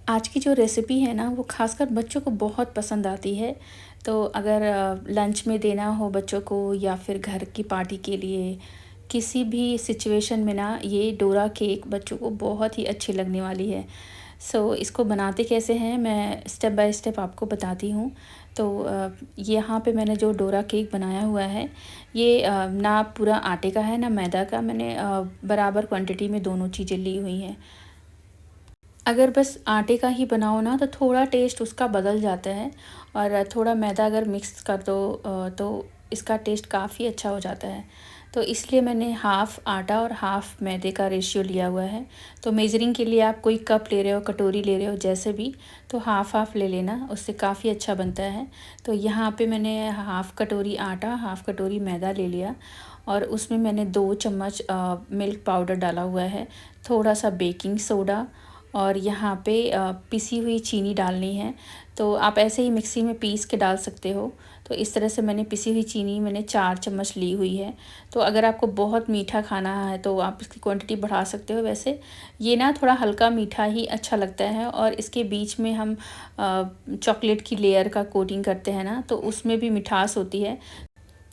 आज की जो रेसिपी है ना वो ख़ासकर बच्चों को बहुत पसंद आती है। तो अगर लंच में देना हो बच्चों को या फिर घर की पार्टी के लिए, किसी भी सिचुएशन में ना ये डोरा केक बच्चों को बहुत ही अच्छी लगने वाली है। इसको बनाते कैसे हैं मैं स्टेप बाय स्टेप आपको बताती हूँ। तो यहाँ पे मैंने जो डोरा केक बनाया हुआ है ये ना पूरा आटे का है ना मैदा का। मैंने बराबर क्वांटिटी में दोनों चीज़ें ली हुई हैं। अगर बस आटे का ही बनाओ ना तो थोड़ा टेस्ट उसका बदल जाता है, और थोड़ा मैदा अगर मिक्स कर दो तो इसका टेस्ट काफ़ी अच्छा हो जाता है। तो इसलिए मैंने हाफ़ आटा और हाफ़ मैदे का रेशियो लिया हुआ है। तो मेज़रिंग के लिए आप कोई कप ले रहे हो, कटोरी ले रहे हो, जैसे भी, तो हाफ़ हाफ़ ले लेना, उससे काफ़ी अच्छा बनता है। तो यहाँ पे मैंने हाफ़ कटोरी आटा, हाफ़ कटोरी मैदा ले लिया, और उसमें मैंने 2 चम्मच मिल्क पाउडर डाला हुआ है, थोड़ा सा बेकिंग सोडा, और यहाँ पे पिसी हुई चीनी डालनी है। तो आप ऐसे ही मिक्सी में पीस के डाल सकते हो। तो इस तरह से मैंने पिसी हुई चीनी मैंने 4 चम्मच ली हुई है। तो अगर आपको बहुत मीठा खाना है तो आप इसकी क्वांटिटी बढ़ा सकते हो। वैसे ये ना थोड़ा हल्का मीठा ही अच्छा लगता है, और इसके बीच में हम चॉकलेट की लेयर का कोटिंग करते हैं ना, तो उसमें भी मिठास होती है।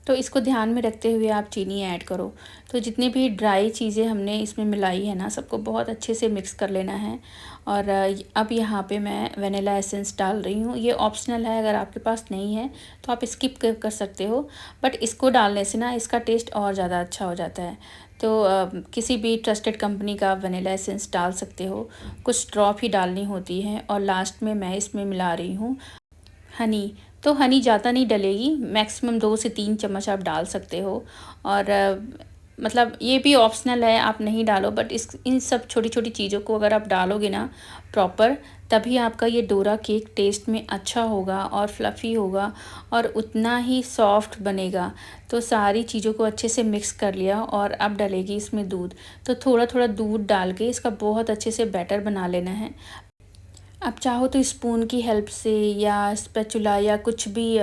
तो इसको ध्यान में रखते हुए आप चीनी ऐड करो। तो जितनी भी ड्राई चीज़ें हमने इसमें मिलाई है ना, सबको बहुत अच्छे से मिक्स कर लेना है। और अब यहाँ पे मैं वनीला एसेंस डाल रही हूँ। ये ऑप्शनल है, अगर आपके पास नहीं है तो आप स्किप कर सकते हो, बट इसको डालने से ना इसका टेस्ट और ज़्यादा अच्छा हो जाता है। तो किसी भी ट्रस्टेड कंपनी का वनीला एसेंस डाल सकते हो। कुछ ड्रॉप ही डालनी होती है, और लास्ट में मैं इसमें मिला रही हूँ हनी। तो हनी ज़्यादा नहीं डलेगी, मैक्सिमम 2 से 3 चम्मच आप डाल सकते हो। और मतलब ये भी ऑप्शनल है, आप नहीं डालो, बट इन सब छोटी छोटी चीज़ों को अगर आप डालोगे ना प्रॉपर, तभी आपका ये डोरा केक टेस्ट में अच्छा होगा और फ्लफ़ी होगा, और उतना ही सॉफ्ट बनेगा। तो सारी चीज़ों को अच्छे से मिक्स कर लिया, और अब डलेगी इसमें दूध। तो थोड़ा थोड़ा दूध डाल के इसका बहुत अच्छे से बैटर बना लेना है। आप चाहो तो स्पून की हेल्प से या स्पैचुला या कुछ भी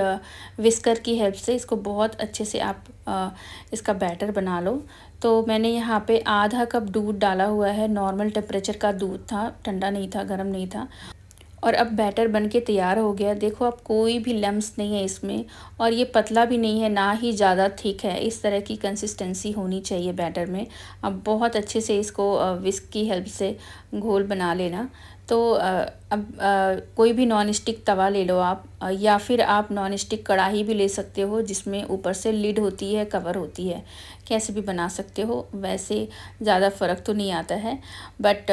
विस्कर की हेल्प से इसको बहुत अच्छे से आप इसका बैटर बना लो। तो मैंने यहाँ पे आधा कप दूध डाला हुआ है, नॉर्मल टेम्परेचर का दूध था, ठंडा नहीं था, गर्म नहीं था। और अब बैटर बन के तैयार हो गया। देखो, अब कोई भी लम्स नहीं है इसमें, और ये पतला भी नहीं है, ना ही ज़्यादा थिक है। इस तरह की कंसिस्टेंसी होनी चाहिए बैटर में। अब बहुत अच्छे से इसको विस्क की हेल्प से घोल बना लेना। तो अब कोई भी नॉन स्टिक तवा ले लो आप, या फिर आप नॉन स्टिक कढ़ाई भी ले सकते हो, जिसमें ऊपर से लिड होती है, कवर होती है। कैसे भी बना सकते हो, वैसे ज़्यादा फ़र्क तो नहीं आता है। बट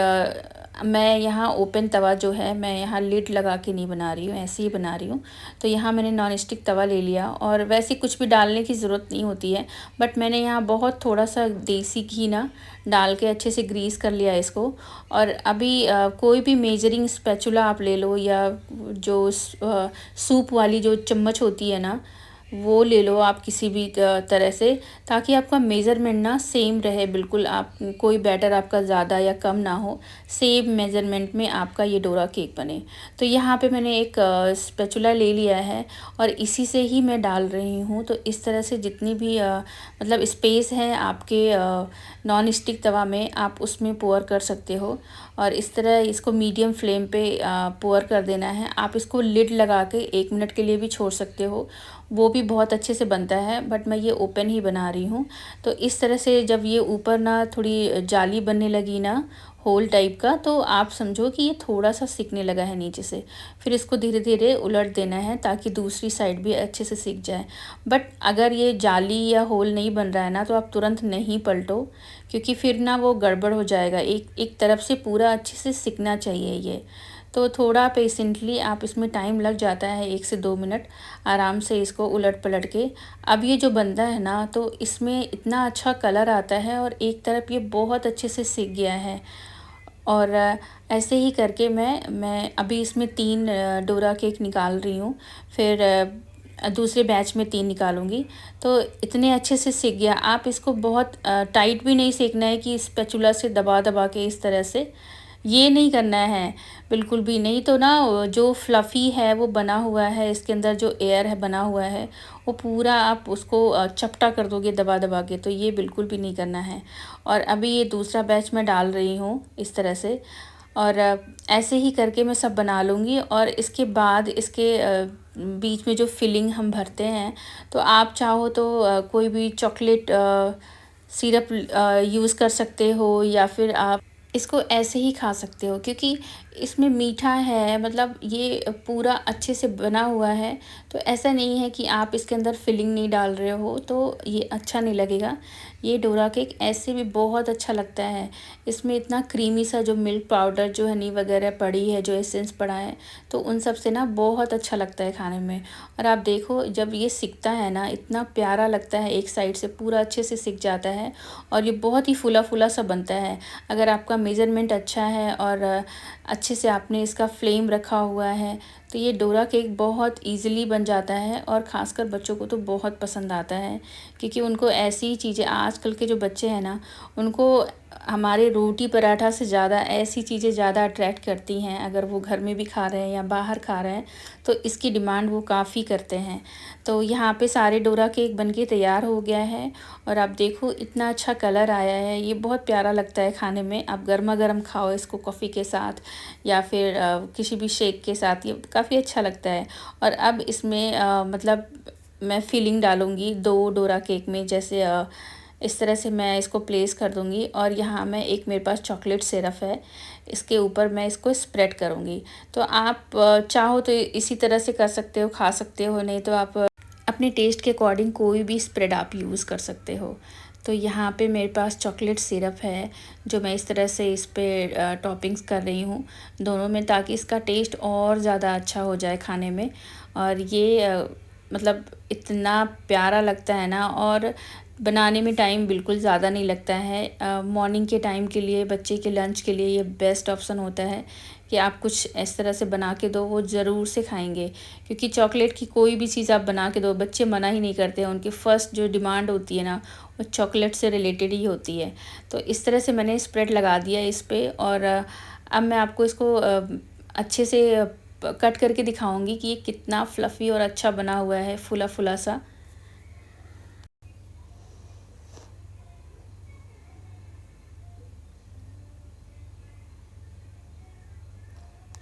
मैं यहाँ ओपन तवा जो है, मैं यहाँ लिड लगा के नहीं बना रही हूँ, ऐसे ही बना रही हूँ। तो यहाँ मैंने नॉन स्टिक तवा ले लिया, और वैसे कुछ भी डालने की ज़रूरत नहीं होती है, बट मैंने यहाँ बहुत थोड़ा सा देसी घी ना डाल के अच्छे से ग्रीस कर लिया इसको। और अभी कोई भी मेजरिंग स्पैचुला आप ले लो, या जो सूप वाली जो चम्मच होती है ना, वो ले लो आप किसी भी तरह से, ताकि आपका मेज़रमेंट ना सेम रहे बिल्कुल। आप कोई बैटर आपका ज़्यादा या कम ना हो, सेम मेज़रमेंट में आपका ये डोरा केक बने। तो यहाँ पे मैंने एक स्पैचुला ले लिया है, और इसी से ही मैं डाल रही हूँ। तो इस तरह से जितनी भी मतलब स्पेस है आपके नॉन स्टिक तवा में, आप उसमें पोर कर सकते हो। और इस तरह इसको मीडियम फ्लेम पे पोर कर देना है। आप इसको लिड लगा के 1 मिनट के लिए भी छोड़ सकते हो, वो भी बहुत अच्छे से बनता है, बट मैं ये ओपन ही बना रही हूँ। तो इस तरह से जब ये ऊपर ना थोड़ी जाली बनने लगी ना, होल टाइप का, तो आप समझो कि ये थोड़ा सा सिकने लगा है नीचे से। फिर इसको धीरे धीरे उलट देना है, ताकि दूसरी साइड भी अच्छे से सिक जाए। बट अगर ये जाली या होल नहीं बन रहा है ना, तो आप तुरंत नहीं पलटो, क्योंकि फिर ना वो गड़बड़ हो जाएगा। एक एक तरफ से पूरा अच्छे से सिकना चाहिए ये। तो थोड़ा पेशेंटली आप, इसमें टाइम लग जाता है, 1 से 2 मिनट आराम से इसको उलट पलट के। अब ये जो बनता है ना, तो इसमें इतना अच्छा कलर आता है, और एक तरफ ये बहुत अच्छे से सिक गया है। और ऐसे ही करके मैं अभी इसमें 3 डोरा केक निकाल रही हूँ। फिर दूसरे बैच में 3 निकालूंगी। तो इतने अच्छे से सिक गया। आप इसको बहुत टाइट भी नहीं सेकना है कि स्पैचुला से दबा दबा के, इस तरह से ये नहीं करना है, बिल्कुल भी नहीं। तो ना जो फ्लफ़ी है वो बना हुआ है, इसके अंदर जो एयर है बना हुआ है, वो पूरा आप उसको चपटा कर दोगे दबा दबा के, तो ये बिल्कुल भी नहीं करना है। और अभी ये दूसरा बैच मैं डाल रही हूँ इस तरह से। और ऐसे ही करके मैं सब बना लूँगी और इसके बाद इसके बीच में जो फिलिंग हम भरते हैं, तो आप चाहो तो कोई भी चॉकलेट सिरप यूज़ कर सकते हो या फिर आप इसको ऐसे ही खा सकते हो, क्योंकि इसमें मीठा है, मतलब ये पूरा अच्छे से बना हुआ है। तो ऐसा नहीं है कि आप इसके अंदर फिलिंग नहीं डाल रहे हो तो ये अच्छा नहीं लगेगा। ये डोरा केक ऐसे भी बहुत अच्छा लगता है। इसमें इतना क्रीमी सा जो मिल्क पाउडर, जो हनी वगैरह पड़ी है, जो एसेंस पड़ा है, तो उन सब से ना बहुत अच्छा लगता है खाने में। और आप देखो जब ये सिकता है ना, इतना प्यारा लगता है, एक साइड से पूरा अच्छे से सिक जाता है और ये बहुत ही फूला फूला सा बनता है। अगर आपका मेज़रमेंट अच्छा है और अच्छे से आपने इसका फ्लेम रखा हुआ है, तो ये डोरा केक बहुत ईज़िली बन जाता है और ख़ासकर बच्चों को तो बहुत पसंद आता है, क्योंकि उनको ऐसी चीज़ें, आजकल के जो बच्चे हैं ना, उनको हमारे रोटी पराठा से ज़्यादा ऐसी चीज़ें ज़्यादा अट्रैक्ट करती हैं। अगर वो घर में भी खा रहे हैं या बाहर खा रहे हैं, तो इसकी डिमांड वो काफ़ी करते हैं। तो यहाँ पे सारे डोरा केक बनके तैयार हो गया है और आप देखो इतना अच्छा कलर आया है, ये बहुत प्यारा लगता है खाने में। आप गरमा-गरम खाओ इसको कॉफ़ी के साथ या फिर किसी भी शेक के साथ, ये काफ़ी अच्छा लगता है। और अब इसमें मतलब मैं फिलिंग डालूँगी 2 डोरा केक में, जैसे इस तरह से मैं इसको प्लेस कर दूँगी और यहाँ मैं एक मेरे पास चॉकलेट सिरप है, इसके ऊपर मैं इसको स्प्रेड करूँगी। तो आप चाहो तो इसी तरह से कर सकते हो, खा सकते हो, नहीं तो आप अपने टेस्ट के अकॉर्डिंग कोई भी स्प्रेड आप यूज़ कर सकते हो। तो यहाँ पे मेरे पास चॉकलेट सिरप है, जो मैं इस तरह से इस पे टॉपिंग्स कर रही हूँ दोनों में, ताकि इसका टेस्ट और ज़्यादा अच्छा हो जाए खाने में। और ये मतलब इतना प्यारा लगता है ना, और बनाने में टाइम बिल्कुल ज़्यादा नहीं लगता है। मॉर्निंग के टाइम के लिए, बच्चे के लंच के लिए ये बेस्ट ऑप्शन होता है कि आप कुछ इस तरह से बना के दो, वो ज़रूर से खाएंगे। क्योंकि चॉकलेट की कोई भी चीज़ आप बना के दो, बच्चे मना ही नहीं करते हैं। उनकी फ़र्स्ट जो डिमांड होती है ना, वो चॉकलेट से रिलेटेड ही होती है। तो इस तरह से मैंने स्प्रेड लगा दिया इस पे और अब मैं आपको इसको अच्छे से कट करके दिखाऊंगी कि ये कितना फ्लफ़ी और अच्छा बना हुआ है, फूला फूला सा।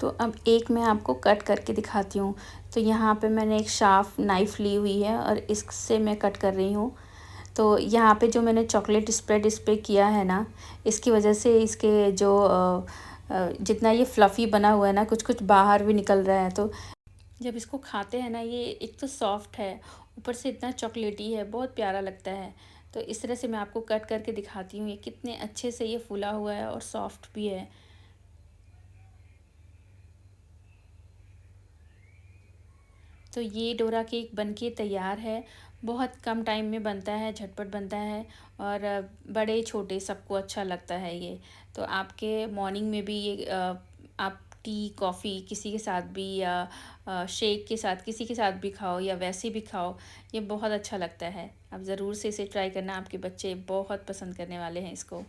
तो अब एक मैं आपको कट करके दिखाती हूँ। तो यहाँ पे मैंने एक शार्प नाइफ़ ली हुई है और इससे मैं कट कर रही हूँ। तो यहाँ पे जो मैंने चॉकलेट स्प्रेड इस पे किया है ना, इसकी वजह से इसके जो जितना ये फ्लफ़ी बना हुआ है ना, कुछ-कुछ बाहर भी निकल रहा है। तो जब इसको खाते हैं ना, ये एक तो सॉफ्ट है, ऊपर से इतना चॉकलेटी है, बहुत प्यारा लगता है। तो इस तरह से मैं आपको कट करके दिखाती हूँ, ये कितने अच्छे से ये फूला हुआ है और सॉफ्ट भी है। तो ये डोरा केक बनके तैयार है। बहुत कम टाइम में बनता है, झटपट बनता है और बड़े छोटे सबको अच्छा लगता है ये। तो आपके मॉर्निंग में भी ये आप टी, कॉफ़ी किसी के साथ भी या शेक के साथ किसी के साथ भी खाओ या वैसे भी खाओ, ये बहुत अच्छा लगता है। आप ज़रूर से इसे ट्राई करना, आपके बच्चे बहुत पसंद करने वाले हैं इसको।